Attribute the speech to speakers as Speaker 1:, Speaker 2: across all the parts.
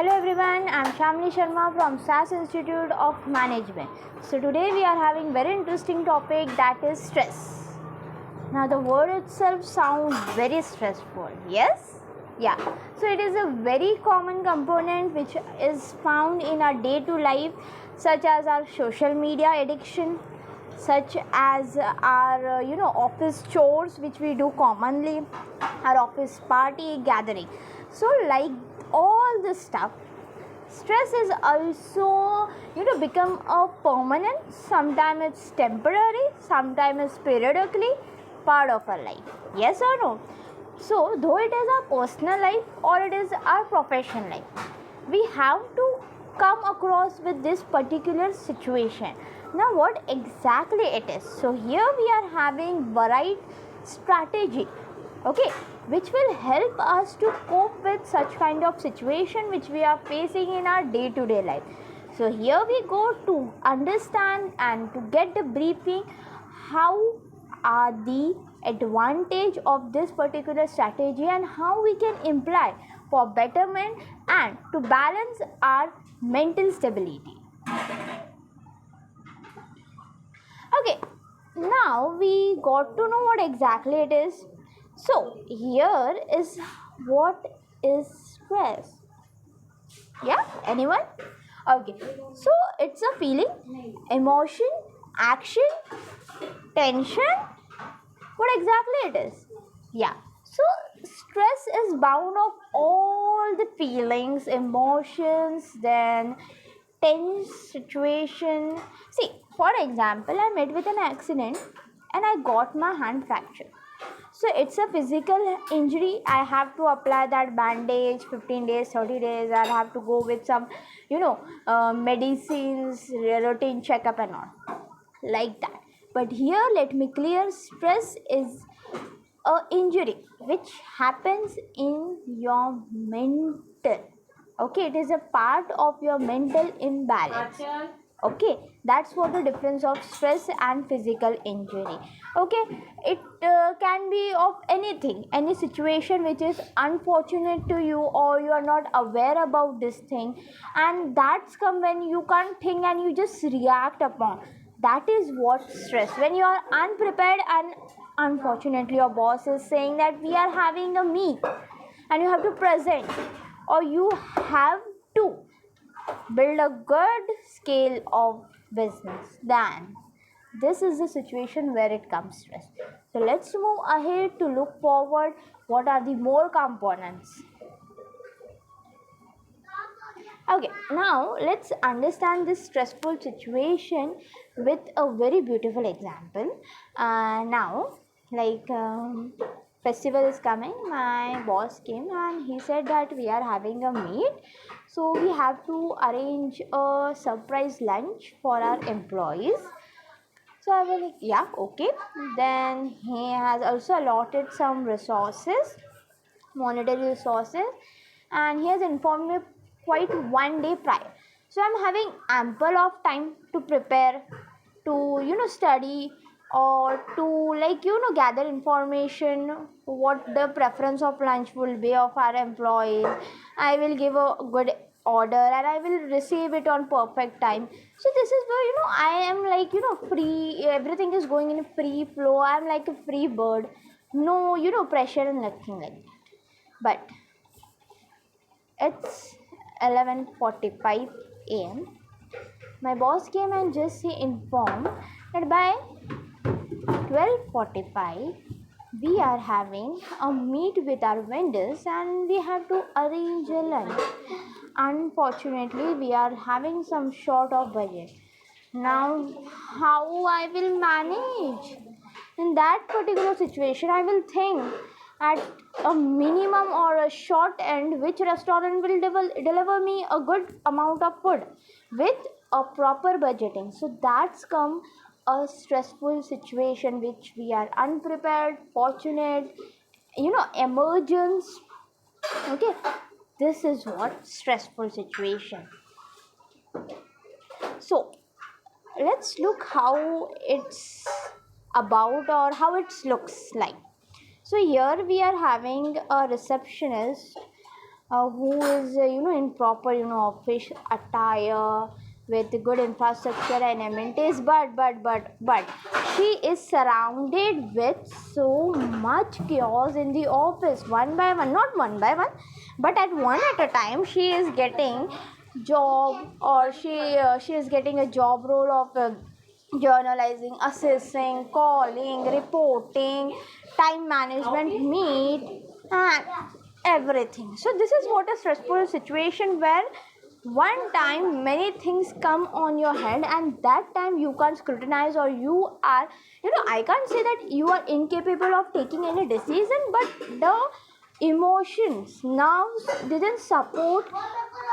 Speaker 1: Hello everyone, I am Shamini Sharma from SAS Institute of Management. So today we are having very interesting topic, that is stress. Now the word itself sounds very stressful, yes? Yeah. So it is a very common component which is found in our day-to-day life, such as our social media addiction, such as our office chores which we do commonly, our office party gathering. So like all this stuff, stress is also become a permanent, sometimes it's temporary, sometimes it's periodically part of our life, yes or no? So though it is our personal life or it is our professional life, we have to come across with this particular situation. Now what exactly it is? So here we are having varied strategy, okay, which will help us to cope with such kind of situation which we are facing in our day-to-day life. So here we go to understand and to get the briefing how are the advantage of this particular strategy and how we can imply for betterment and to balance our mental stability. Okay, now we got to know what exactly it is. So here is what is stress. Yeah, anyone? Okay, so it's a feeling, emotion, action, tension. What exactly it is? Yeah, so stress is bound of all the feelings, emotions, then tense situation. See, for example, I met with an accident and I got my hand fractured. So it's a physical injury. I have to apply that bandage 15 days, 30 days. I'll have to go with some, medicines, routine checkup and all like that. But here, let me clear, stress is a injury which happens in your mental. Okay, it is a part of your mental imbalance. Okay, that's what the difference of stress and physical injury. Okay, it can be of anything, any situation which is unfortunate to you or you are not aware about this thing, and that's come when you can't think and you just react upon. That is what stress, when you are unprepared and unfortunately your boss is saying that we are having a meet and you have to present or you have to build a good scale of business, then this is the situation where it comes stress. So let's move ahead to look forward what are the more components. Okay, now let's understand this stressful situation with a very beautiful example. Now, like festival is coming, my boss came and he said that we are having a meet, so we have to arrange a surprise lunch for our employees. So I was like, yeah, okay. Then he has also allotted some resources, monetary resources, and he has informed me quite one day prior. So I'm having ample of time to prepare, to study, or to gather information what the preference of lunch will be of our employees. I will give a good order and I will receive it on perfect time. So this is where I am like free, everything is going in a free flow. I'm like a free bird, no pressure and nothing like that. But it's 11:45 a.m. My boss came and just he informed that by 12:45 we are having a meet with our vendors and we have to arrange a lunch. Unfortunately, we are having some short of budget. Now, how I will manage? In that particular situation, I will think at a minimum or a short end which restaurant will deliver me a good amount of food with a proper budgeting. So that's come a stressful situation which we are unprepared, fortunate, emergence. Okay, this is what stressful situation. So let's look how it's about or how it looks like. So here we are having a receptionist who is in proper office attire with good infrastructure and amenities, but she is surrounded with so much chaos in the office. One by one, not one by one, but at one at a time, she is getting job, or she is getting a job role of journalizing, assessing, calling, reporting, time management, meet, and everything. So this is what a stressful situation where one time many things come on your head, and that time you can't scrutinize, or you are, I can't say that you are incapable of taking any decision, but the emotions now didn't support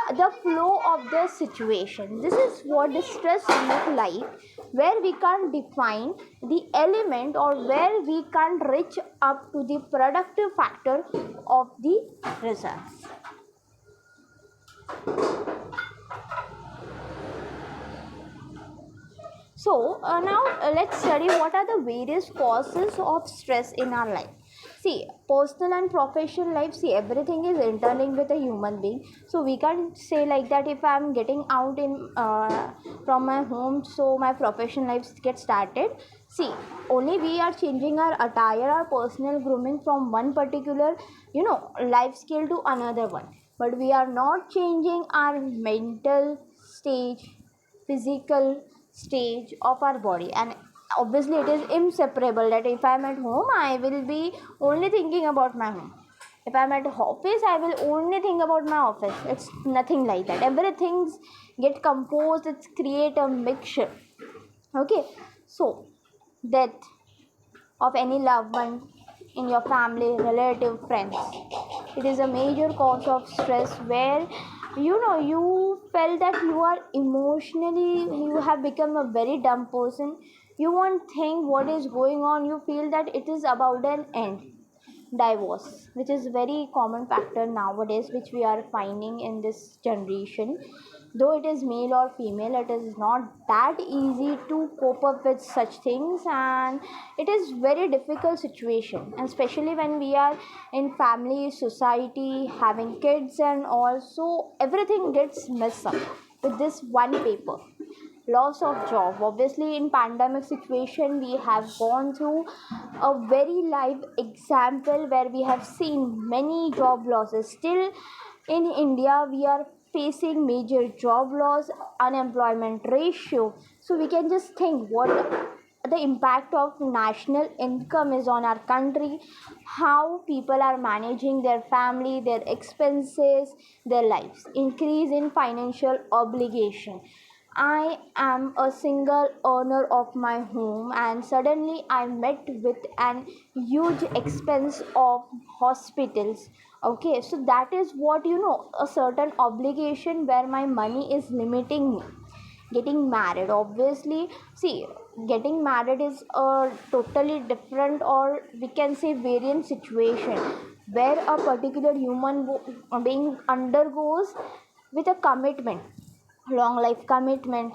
Speaker 1: the flow of the situation. This is what the stress look like, where we can't define the element, or where we can't reach up to the productive factor of the results. So now let's study what are the various causes of stress in our life. See, personal and professional life, see, everything is interlinked with a human being. So we can't say like that if I'm getting out in from my home, so my professional life gets started. See, only we are changing our attire, our personal grooming from one particular, life skill to another one. But we are not changing our mental stage, physical stage of our body. And obviously it is inseparable that if I'm at home, I will be only thinking about my home. If I'm at office, I will only think about my office. It's nothing like that. Everything's get composed, it's create a mixture. Okay, so death of any loved one in your family, relative, friends, it is a major cause of stress, where you felt that you are emotionally, you have become a very dumb person. You won't think what is going on. You feel that it is about an end. Divorce, which is very common factor nowadays, which we are finding in this generation. Though it is male or female, it is not that easy to cope up with such things, and it is very difficult situation, and especially when we are in family, society, having kids, and also everything gets messed up with this one paper. Loss of job, obviously in pandemic situation we have gone through a very live example, where we have seen many job losses. Still in India we are facing major job loss, unemployment ratio. So we can just think what the impact of national income is on our country, how people are managing their family, their expenses, their lives, increase in financial obligation. I am a single owner of my home, and suddenly I met with an huge expense of hospitals. Okay, so that is what, a certain obligation where my money is limiting me. Getting married, obviously, see, getting married is a totally different, or we can say variant situation, where a particular human being undergoes with a commitment, long life commitment,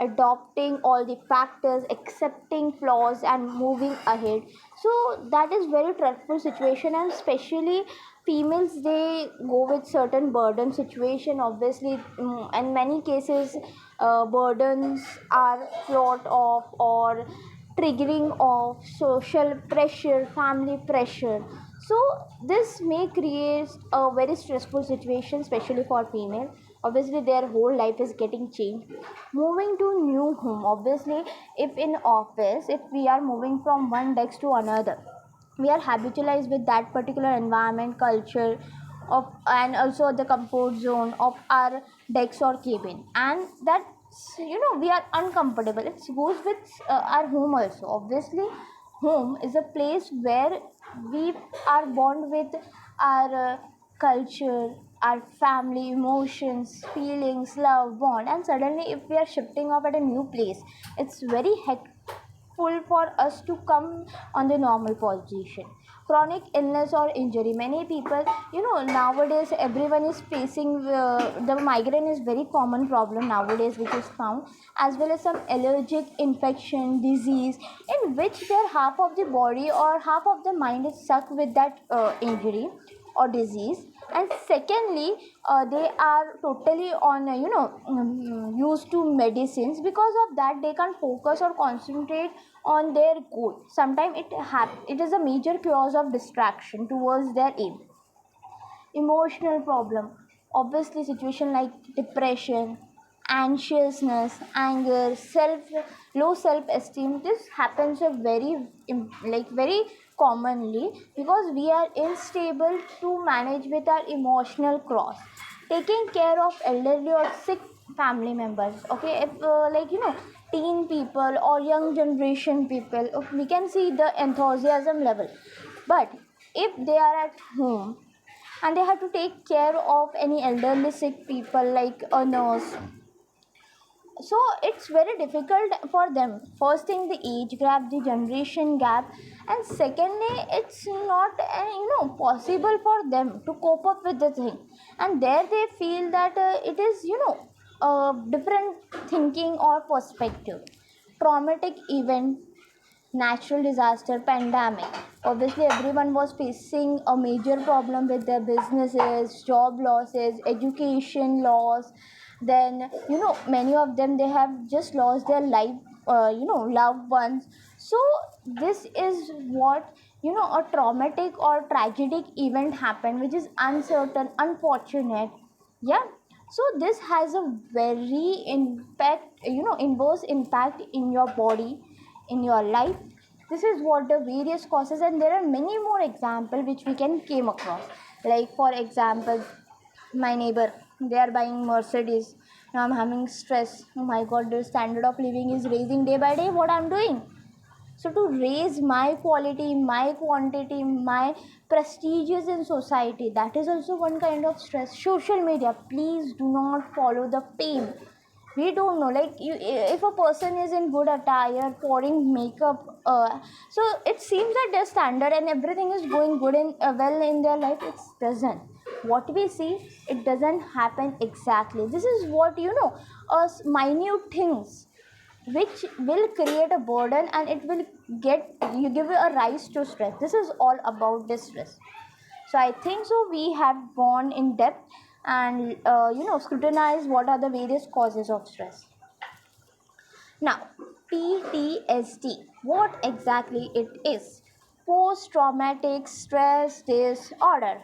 Speaker 1: adopting all the factors, accepting flaws, and moving ahead. So that is very dreadful situation, and especially females, they go with certain burden situation, obviously. In many cases, burdens are thought of, or triggering of social pressure, family pressure. So this may create a very stressful situation, especially for female. Obviously their whole life is getting changed. Moving to new home, obviously, if in office, if we are moving from one desk to another, we are habitualized with that particular environment, culture of, and also the comfort zone of our decks or cabin, and that, we are uncomfortable. It goes with our home also. Obviously home is a place where we are bond with our culture, our family, emotions, feelings, love, bond. And suddenly if we are shifting up at a new place, it's very full for us to come on the normal position. Chronic illness or injury, many people, nowadays everyone is facing the migraine is very common problem nowadays, which is found, as well as some allergic infection, disease, in which their half of the body or half of the mind is stuck with that injury or disease. And secondly, they are totally on used to medicines. Because of that, they can't focus or concentrate on their goal. Sometimes it is a major cause of distraction towards their aim. Emotional problem, obviously situation like depression, anxiousness, anger, low self esteem. This happens a very commonly because we are unstable to manage with our emotional cross. Taking care of elderly or sick family members, okay, if teen people or young generation people, we can see the enthusiasm level. But if they are at home and they have to take care of any elderly sick people like a nurse, so it's very difficult for them. First thing, the age gap, the generation gap, and secondly, it's not possible for them to cope up with the thing. And there they feel that it is different thinking or perspective. Traumatic event, natural disaster, pandemic. Obviously, everyone was facing a major problem with their businesses, job losses, education loss. Then, many of them, they have just lost their life, loved ones. So, this is what, a traumatic or tragic event happened, which is uncertain, unfortunate. Yeah. So this has a very inverse impact in your body, in your life. This is what the various causes, and there are many more examples which we can came across. Like for example, my neighbor, they are buying Mercedes. Now I'm having stress. Oh my god, the standard of living is raising day by day. What I'm doing? So to raise my quality, my quantity, my prestigious in society, that is also one kind of stress. Social media, please do not follow the fame. We don't know, like if a person is in good attire, pouring makeup, so it seems that their standard and everything is going good in well in their life. It doesn't. What we see, it doesn't happen exactly. This is what minute things which will create a burden, and it will get you give a rise to stress. This is all about this stress. So I think so we have gone in depth and scrutinized what are the various causes of stress. Now, PTSD, what exactly it is? Post traumatic stress disorder.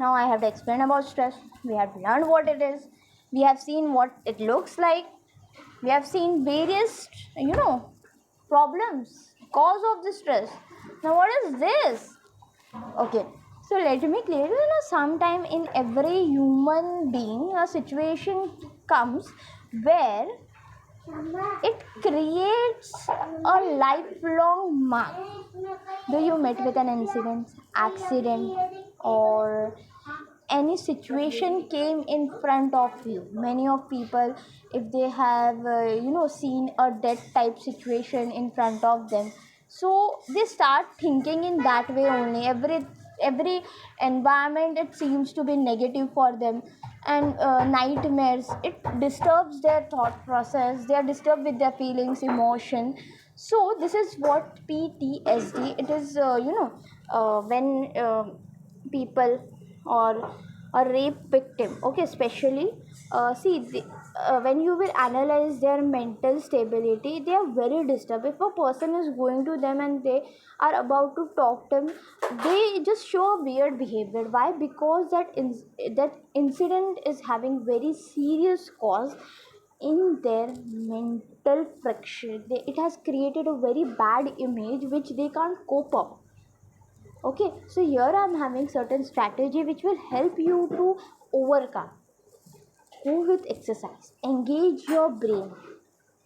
Speaker 1: Now I have to explain about stress. We have learned what it is, we have seen what it looks like, we have seen various problems, cause of the stress. Now what is this? Okay, so let me clear. Sometime in every human being a situation comes where it creates a lifelong mark. Do you met with an incident, accident, or any situation came in front of you? Many of people, if they have seen a death type situation in front of them, so they start thinking in that way only. Every environment, it seems to be negative for them. And nightmares, it disturbs their thought process. They are disturbed with their feelings, emotion. So this is what PTSD. It is when people or a rape victim, okay, especially when you will analyze their mental stability, they are very disturbed. If a person is going to them and they are about to talk to them, they just show a weird behavior. Why? Because that incident is having very serious cause in their mental friction. It has created a very bad image which they can't cope up. Okay, so here I'm having certain strategy which will help you to overcome. Go with exercise, engage your brain,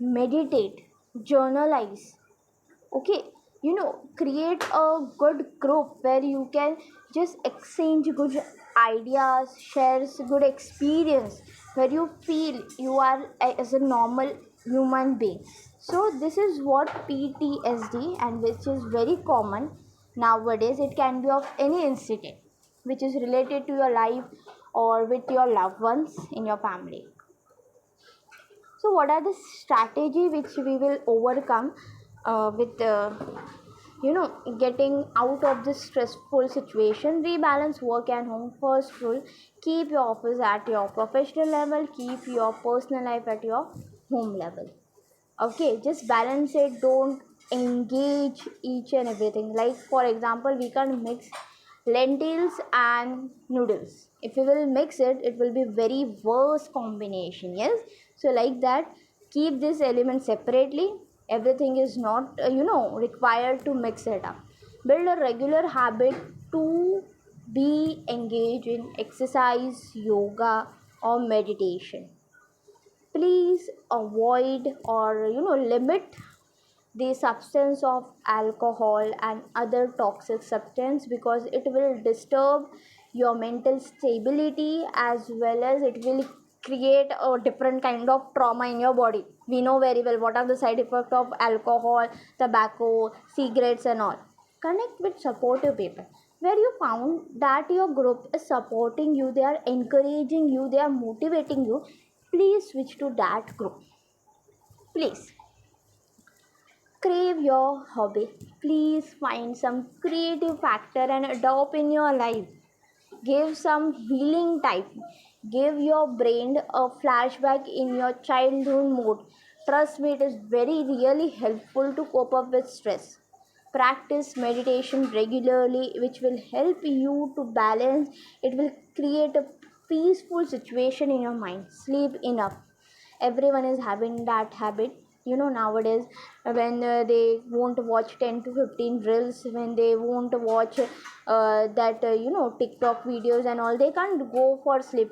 Speaker 1: meditate, journalize. Okay, create a good group where you can just exchange good ideas, shares good experience, where you feel you are as a normal human being. So this is what PTSD, and which is very common nowadays. It can be of any incident which is related to your life or with your loved ones in your family. So what are the strategy which we will overcome with getting out of this stressful situation. Rebalance work and home. First rule: keep your office at your professional level, keep your personal life at your home level. Okay, just balance it. Don't engage each and everything. Like for example, we can mix lentils and noodles. If we will mix it, it will be very worse combination. Yes, so like that, keep this element separately. Everything is not required to mix it up. Build a regular habit to be engaged in exercise, yoga, or meditation. Please avoid or limit the substance of alcohol and other toxic substance, because it will disturb your mental stability, as well as it will create a different kind of trauma in your body. We know very well what are the side effects of alcohol, tobacco, cigarettes and all. Connect with supportive people. Where you found that your group is supporting you, they are encouraging you, they are motivating you, please switch to that group. Please crave your hobby. Please find some creative factor and adopt in your life. Give some healing type. Give your brain a flashback in your childhood mode. Trust me, it is very really helpful to cope up with stress. Practice meditation regularly, which will help you to balance. It will create a peaceful situation in your mind. Sleep enough. Everyone is having that habit, nowadays. When they won't watch 10 to 15 reels, when they won't watch that TikTok videos and all, they can't go for sleep.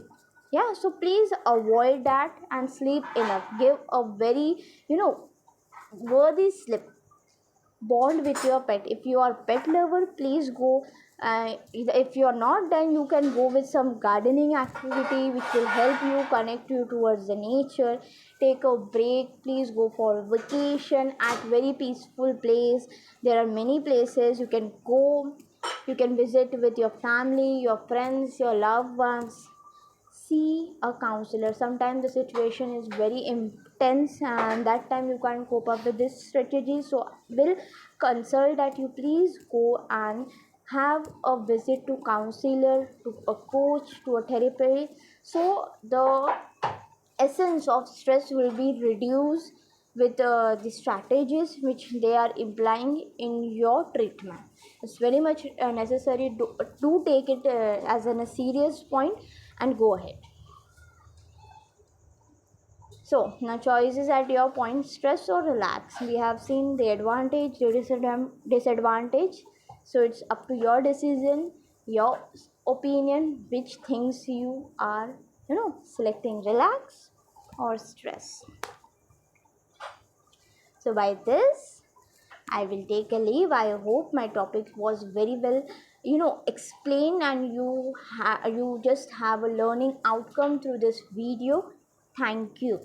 Speaker 1: Yeah, so please avoid that and sleep enough. Give a very worthy sleep. Bond with your pet. If you are pet lover, please go. If you are not, then you can go with some gardening activity which will help you connect you towards the nature. Take a break. Please go for vacation at very peaceful place. There are many places you can go. You can visit with your family, your friends, your loved ones. See a counselor. Sometimes the situation is very intense and that time you can't cope up with this strategy, so will consult that you please go and have a visit to counselor, to a coach, to a therapy, so the essence of stress will be reduced with the strategies which they are implying in your treatment. It's very much necessary. Do take it as a serious point and go ahead. So now choices at your point: stress or relax. We have seen the advantage, the disadvantage. So it's up to your decision, your opinion, which things you are selecting: relax or stress. So by this, I will take a leave. I hope my topic was very well, explained, and you just have a learning outcome through this video. Thank you.